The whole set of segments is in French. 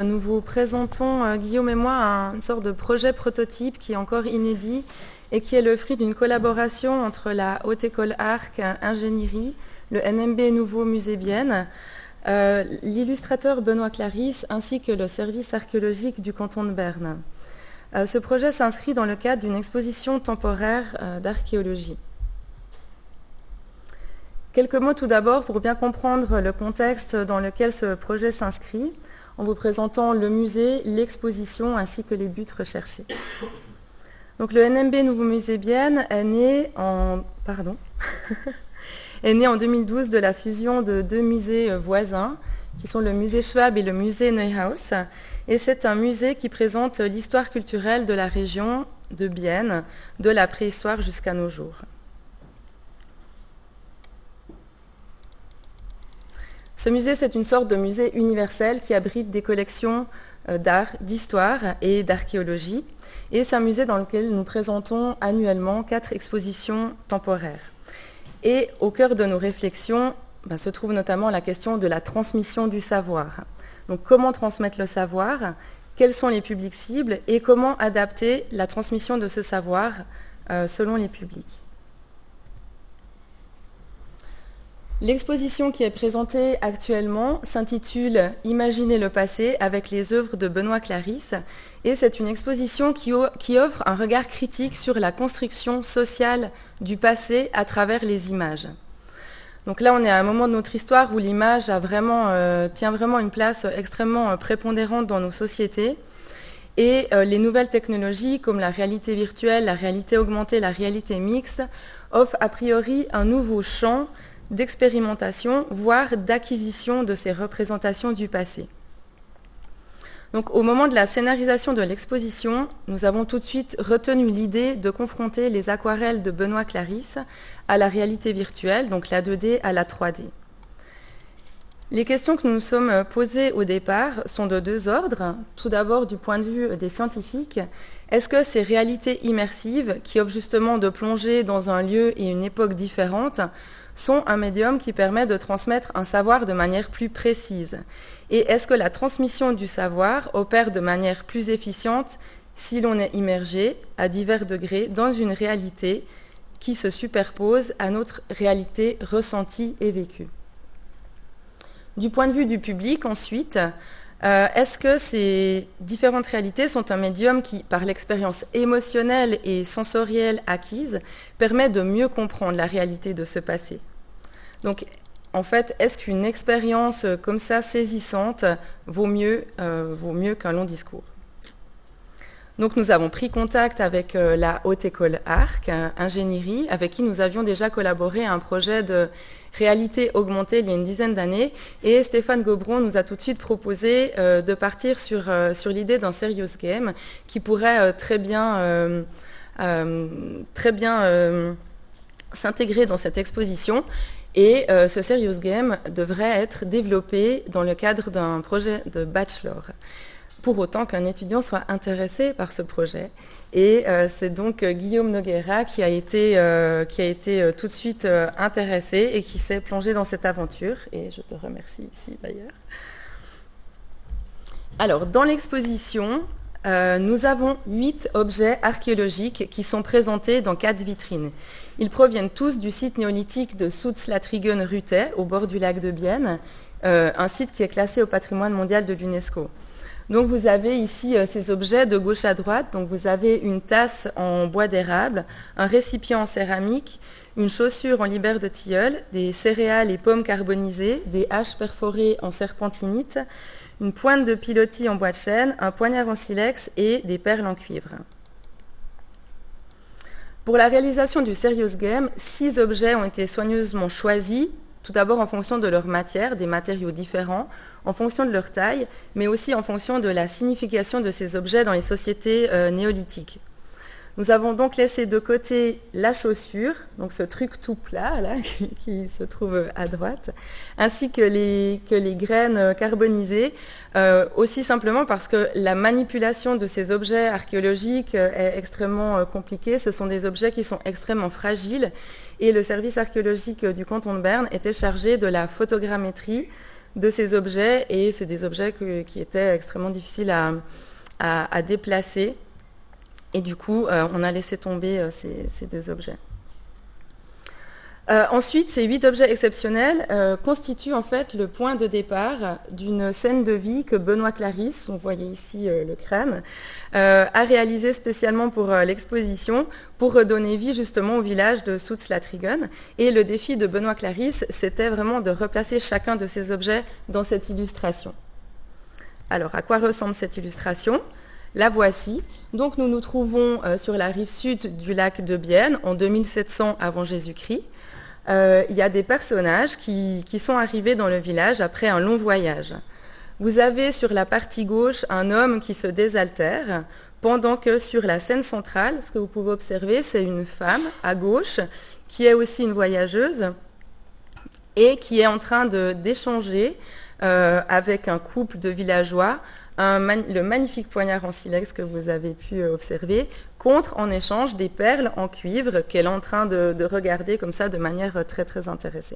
Nous vous présentons, Guillaume et moi, une sorte de projet prototype qui est encore inédit et qui est le fruit d'une collaboration entre la Haute École Arc Ingénierie, le NMB Nouveau Musée Bienne, l'illustrateur Benoît Clarisse ainsi que le service archéologique du canton de Berne. Ce projet s'inscrit dans le cadre d'une exposition temporaire d'archéologie. Quelques mots tout d'abord pour bien comprendre le contexte dans lequel ce projet s'inscrit, en vous présentant le musée, l'exposition ainsi que les buts recherchés. Donc le NMB Nouveau Musée Bienne est né en 2012 de la fusion de deux musées voisins, qui sont le musée Schwab et le musée Neuhaus. Et c'est un musée qui présente l'histoire culturelle de la région de Bienne, de la préhistoire jusqu'à nos jours. Ce musée, c'est une sorte de musée universel qui abrite des collections d'art, d'histoire et d'archéologie. Et c'est un musée dans lequel nous présentons annuellement 4 expositions temporaires. Et au cœur de nos réflexions se trouve notamment la question de la transmission du savoir. Donc comment transmettre le savoir, quels sont les publics cibles et comment adapter la transmission de ce savoir selon les publics. L'exposition qui est présentée actuellement s'intitule « Imaginer le passé » avec les œuvres de Benoît Clarisse et c'est une exposition qui offre un regard critique sur la construction sociale du passé à travers les images. Donc là, on est à un moment de notre histoire où l'image tient vraiment une place extrêmement prépondérante dans nos sociétés et les nouvelles technologies comme la réalité virtuelle, la réalité augmentée, la réalité mixte offrent a priori un nouveau champ d'expérimentation, voire d'acquisition de ces représentations du passé. Donc, au moment de la scénarisation de l'exposition, nous avons tout de suite retenu l'idée de confronter les aquarelles de Benoît Clarisse à la réalité virtuelle, donc la 2D à la 3D. Les questions que nous nous sommes posées au départ sont de deux ordres. Tout d'abord, du point de vue des scientifiques, est-ce que ces réalités immersives, qui offrent justement de plonger dans un lieu et une époque différente, sont un médium qui permet de transmettre un savoir de manière plus précise? Et est-ce que la transmission du savoir opère de manière plus efficiente si l'on est immergé à divers degrés dans une réalité qui se superpose à notre réalité ressentie et vécue? Du point de vue du public, ensuite, est-ce que ces différentes réalités sont un médium qui, par l'expérience émotionnelle et sensorielle acquise, permet de mieux comprendre la réalité de ce passé? Donc, en fait, est-ce qu'une expérience comme ça, saisissante, vaut mieux qu'un long discours? Donc, nous avons pris contact avec la Haute École Arc Ingénierie, avec qui nous avions déjà collaboré à un projet de réalité augmentée il y a une dizaine d'années. Et Stéphane Gobron nous a tout de suite proposé de partir sur l'idée d'un serious game qui pourrait très bien s'intégrer dans cette exposition. Et ce serious game devrait être développé dans le cadre d'un projet de bachelor, pour autant qu'un étudiant soit intéressé par ce projet. Et c'est donc Guillaume Noguera qui a été tout de suite intéressé et qui s'est plongé dans cette aventure. Et je te remercie ici d'ailleurs. Alors, dans l'exposition, nous avons 8 objets archéologiques qui sont présentés dans 4 vitrines. Ils proviennent tous du site néolithique de Soutz-Latrigen-Ruthe, au bord du lac de Bienne, un site qui est classé au patrimoine mondial de l'UNESCO. Donc vous avez ici ces objets de gauche à droite. Donc vous avez une tasse en bois d'érable, un récipient en céramique, une chaussure en libère de tilleul, des céréales et pommes carbonisées, des haches perforées en serpentinite, une pointe de pilotis en bois de chêne, un poignard en silex et des perles en cuivre. Pour la réalisation du Serious Game, 6 objets ont été soigneusement choisis, tout d'abord en fonction de leur matière, des matériaux différents, en fonction de leur taille, mais aussi en fonction de la signification de ces objets dans les sociétés néolithiques. Nous avons donc laissé de côté la chaussure, donc ce truc tout plat là, qui se trouve à droite, ainsi que les graines carbonisées, aussi simplement parce que la manipulation de ces objets archéologiques est extrêmement compliquée. Ce sont des objets qui sont extrêmement fragiles et le service archéologique du canton de Berne était chargé de la photogrammétrie, de ces objets, et c'est des objets qui étaient extrêmement difficiles à déplacer. Et du coup, on a laissé tomber ces 2 objets. Ensuite, ces 8 objets exceptionnels constituent en fait le point de départ d'une scène de vie que Benoît Clarisse, on voyait ici le crâne, a réalisé spécialement pour l'exposition, pour redonner vie justement au village de Soutz-la-Trigonne. Et le défi de Benoît Clarisse, c'était vraiment de replacer chacun de ces objets dans cette illustration. Alors, à quoi ressemble cette illustration ? La voici. Donc, nous nous trouvons sur la rive sud du lac de Bienne, en 2700 avant Jésus-Christ. Il y a des personnages qui sont arrivés dans le village après un long voyage. Vous avez sur la partie gauche un homme qui se désaltère, pendant que sur la scène centrale, ce que vous pouvez observer, c'est une femme à gauche qui est aussi une voyageuse et qui est en train d'échanger avec un couple de villageois le magnifique poignard en silex que vous avez pu observer, contre en échange des perles en cuivre qu'elle est en train de regarder comme ça de manière très très intéressée.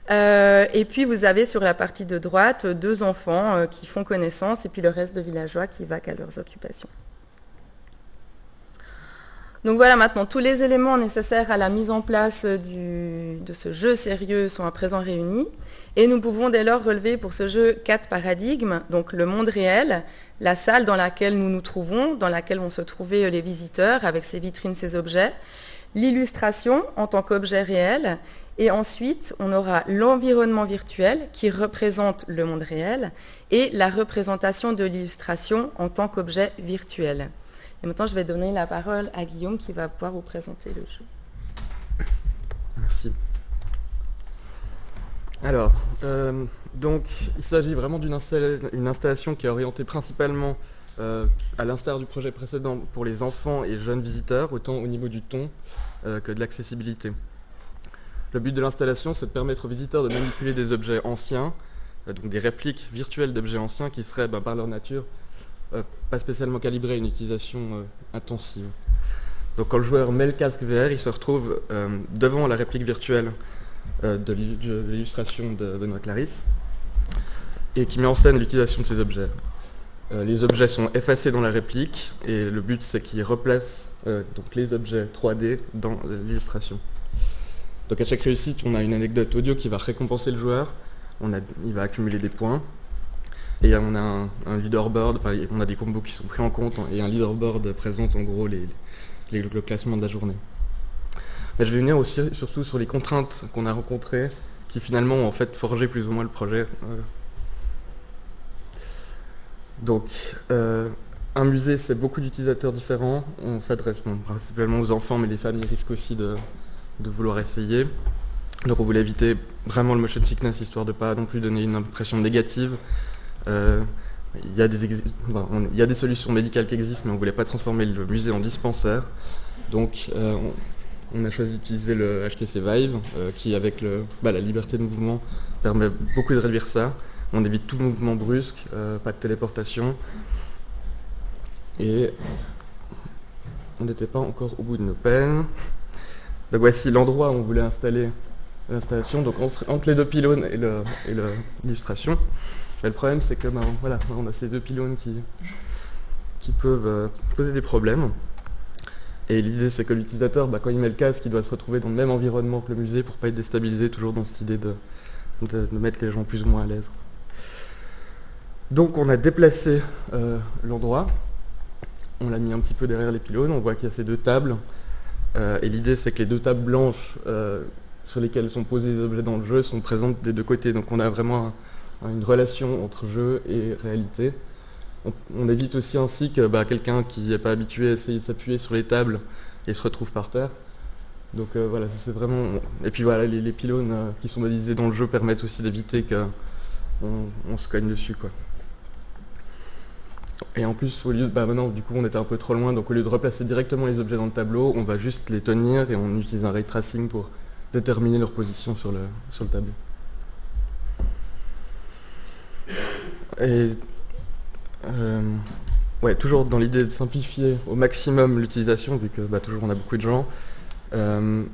Et puis vous avez sur la partie de droite 2 enfants qui font connaissance et puis le reste de villageois qui vaquent à leurs occupations. Donc voilà, maintenant tous les éléments nécessaires à la mise en place de ce jeu sérieux sont à présent réunis. Et nous pouvons dès lors relever pour ce jeu 4 paradigmes, donc le monde réel, la salle dans laquelle nous nous trouvons, dans laquelle vont se trouver les visiteurs avec ses vitrines, ses objets, l'illustration en tant qu'objet réel, et ensuite on aura l'environnement virtuel qui représente le monde réel et la représentation de l'illustration en tant qu'objet virtuel. Et maintenant je vais donner la parole à Guillaume qui va pouvoir vous présenter le jeu. Merci. Alors, donc, il s'agit vraiment d'une installation qui est orientée principalement, à l'instar du projet précédent, pour les enfants et jeunes visiteurs, autant au niveau du ton que de l'accessibilité. Le but de l'installation, c'est de permettre aux visiteurs de manipuler des objets anciens, donc des répliques virtuelles d'objets anciens qui seraient, par leur nature, pas spécialement calibrés à une utilisation intensive. Donc quand le joueur met le casque VR, il se retrouve devant la réplique virtuelle de l'illustration de Benoît Clarisse et qui met en scène l'utilisation de ces objets. Les objets sont effacés dans la réplique et le but c'est qu'ils replacent donc les objets 3D dans l'illustration. Donc à chaque réussite, on a une anecdote audio qui va récompenser le joueur, il va accumuler des points et on a un leaderboard, on a des combos qui sont pris en compte et un leaderboard présente en gros le classement de la journée. Mais je vais venir aussi surtout sur les contraintes qu'on a rencontrées qui finalement ont en fait forgé plus ou moins le projet. Donc un musée, c'est beaucoup d'utilisateurs différents. On s'adresse principalement aux enfants, mais les familles risquent aussi de vouloir essayer. Donc on voulait éviter vraiment le motion sickness, histoire de ne pas non plus donner une impression négative. Il y a des solutions médicales qui existent, mais on ne voulait pas transformer le musée en dispensaire. Donc on a choisi d'utiliser le HTC Vive, qui avec la liberté de mouvement permet beaucoup de réduire ça. On évite tout mouvement brusque, pas de téléportation. Et on n'était pas encore au bout de nos peines. Donc voici l'endroit où on voulait installer l'installation, donc entre les 2 pylônes et l'illustration. Mais le problème c'est que on a ces 2 pylônes qui peuvent poser des problèmes. Et l'idée c'est que l'utilisateur, quand il met le casque, il doit se retrouver dans le même environnement que le musée pour ne pas être déstabilisé, toujours dans cette idée de mettre les gens plus ou moins à l'aise. Donc on a déplacé l'endroit, on l'a mis un petit peu derrière les pylônes, on voit qu'il y a ces 2 tables. Et l'idée c'est que les 2 tables blanches sur lesquelles sont posés les objets dans le jeu sont présentes des 2 côtés. Donc on a vraiment une relation entre jeu et réalité. On évite aussi ainsi que quelqu'un qui n'est pas habitué à essayer de s'appuyer sur les tables et se retrouve par terre. Donc voilà, c'est vraiment... Et puis voilà, les pylônes qui sont modélisés dans le jeu permettent aussi d'éviter qu'on se cogne dessus, quoi. Et en plus, au lieu maintenant, du coup, on était un peu trop loin, donc au lieu de replacer directement les objets dans le tableau, on va juste les tenir et on utilise un ray tracing pour déterminer leur position sur le tableau. Et toujours dans l'idée de simplifier au maximum l'utilisation, vu que toujours on a beaucoup de gens, il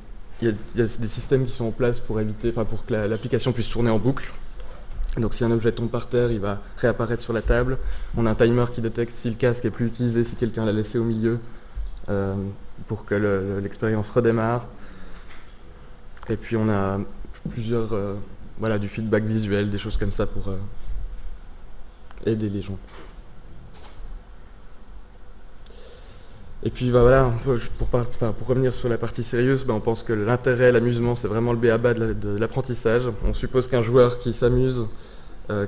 y a des systèmes qui sont en place pour éviter, pour que l'application puisse tourner en boucle. Donc si un objet tombe par terre, il va réapparaître sur la table. On a un timer qui détecte si le casque est plus utilisé, si quelqu'un l'a laissé au milieu, pour que l'expérience redémarre. Et puis on a plusieurs, du feedback visuel, des choses comme ça pour aider les gens. Et puis pour revenir sur la partie sérieuse, on pense que l'intérêt, l'amusement, c'est vraiment le b.a.-ba de l'apprentissage. On suppose qu'un joueur qui s'amuse,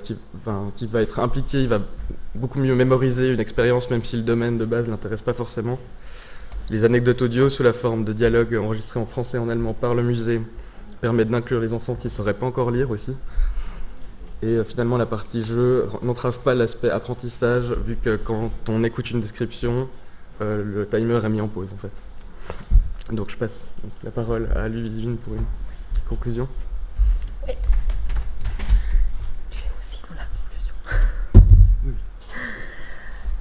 qui va être impliqué, il va beaucoup mieux mémoriser une expérience, même si le domaine de base ne l'intéresse pas forcément. Les anecdotes audio sous la forme de dialogues enregistrés en français et en allemand par le musée permettent d'inclure les enfants qui ne sauraient pas encore lire aussi. Et finalement, la partie jeu n'entrave pas l'aspect apprentissage, vu que quand on écoute une description, le timer est mis en pause en fait. Donc je passe la parole à Ludivine pour une conclusion. Oui. Tu es aussi dans la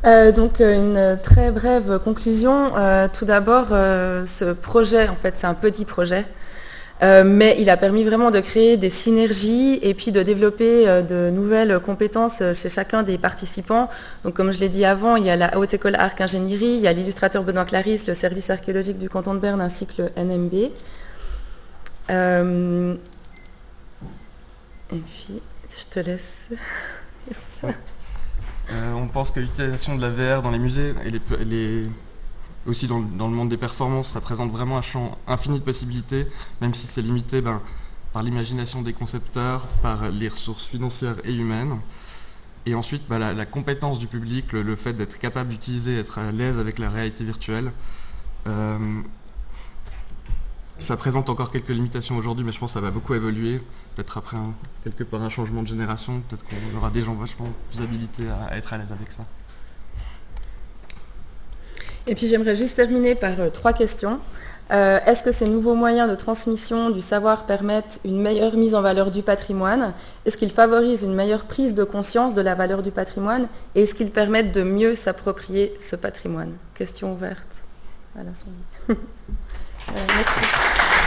conclusion. Donc une très brève conclusion. Tout d'abord, ce projet, en fait, c'est un petit projet. Mais il a permis vraiment de créer des synergies et puis de développer de nouvelles compétences chez chacun des participants. Donc, comme je l'ai dit avant, il y a la Haute École Arc Ingénierie, il y a l'illustrateur Benoît Clarisse, le service archéologique du canton de Berne ainsi que le NMB. Et puis, je te laisse dire ça. On pense que l'utilisation de la VR dans les musées et aussi dans le monde des performances, ça présente vraiment un champ infini de possibilités, même si c'est limité par l'imagination des concepteurs, par les ressources financières et humaines. Et ensuite, la compétence du public, le fait d'être capable d'utiliser, d'être à l'aise avec la réalité virtuelle, ça présente encore quelques limitations aujourd'hui, mais je pense que ça va beaucoup évoluer. Peut-être après quelque part un changement de génération, peut-être qu'on aura des gens vachement plus habilités à être à l'aise avec ça. Et puis j'aimerais juste terminer par 3 questions. Est-ce que ces nouveaux moyens de transmission du savoir permettent une meilleure mise en valeur du patrimoine? Est-ce qu'ils favorisent une meilleure prise de conscience de la valeur du patrimoine? Et est-ce qu'ils permettent de mieux s'approprier ce patrimoine? Question ouverte à l'Assemblée. Merci.